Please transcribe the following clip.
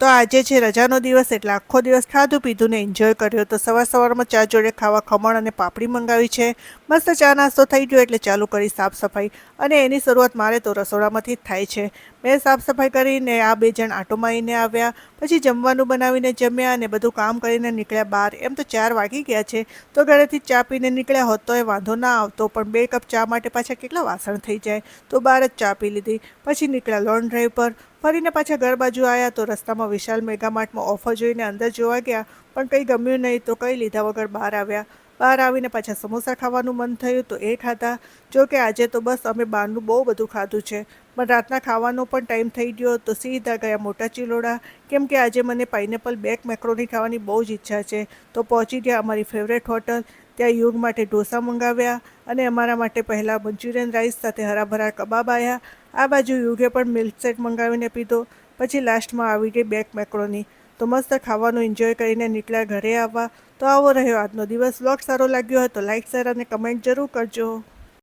તો આજે છે રજાનો દિવસ એટલે આખો દિવસ ખાધું પીધું ને એન્જોય કર્યો. તો સવારમાં ચા જોડે ખાવા ખમણ અને પાપડી મંગાવી છે. મસ્ત ચા નાસ્તો થઈ ગયો એટલે ચાલુ કરી સાફ સફાઈ, અને એની શરૂઆત મારે તો રસોડામાંથી જ થાય છે. મેં સાફ સફાઈ કરીને આ બે જણ આંટો મારીને આવ્યા, પછી જમવાનું બનાવીને જમ્યા અને બધું કામ કરીને નીકળ્યા બહાર. એમ તો 4 વાગી ગયા છે, તો ઘરેથી ચા પીને નીકળ્યા હોત તો એ વાંધો ના આવતો, પણ 2 કપ ચા માટે પાછા કેટલા વાસણ થઈ જાય, તો બહાર જ ચા પી લીધી. પછી નીકળ્યા લોંગ ડ્રાઈવ પર. ફરીને પાછા ઘર બાજુ આવ્યા તો રસ્તામાં વિશાલ મેગામાર્ટમાં ઓફર જોઈને અંદર જોવા ગયા, પણ કંઈ ગમ્યું નહીં તો કંઈ લીધા વગર બહાર આવ્યા. બહાર આવીને પાછા સમોસા ખાવાનું મન થયું તો એ ખાધા. જો કે આજે તો બસ અમે બહારનું બહુ બધું ખાધું છે, પણ રાતના ખાવાનો પણ ટાઈમ થઈ ગયો તો સીધા ગયા મોટા ચિલોડા, કેમ કે આજે મને પાઇનેપલ બેક મેક્રોની ખાવાની બહુ જ ઈચ્છા છે. તો પહોંચી ગયા અમારી ફેવરેટ હોટલ. ત્યાં યુગ માટે ઢોસા મંગાવ્યા અને અમારા માટે પહેલાં મંચુરિયન રાઈસ સાથે હરાભરા કબાબ આવ્યા. આ બાજુ યુગે પણ મિલ્કશેક મંગાવીને પીધો. પછી લાસ્ટમાં આવી ગઈ બેક મેક્રોની. તો મસ્ત ખાવાનું એન્જોય કરીને નીકળ્યા ઘરે આવવા. તો આવો રહ્યો આજનો દિવસ. વ્લોગ સારો લાગ્યો હોય તો લાઇક શેર અને કમેન્ટ જરૂર કરજો.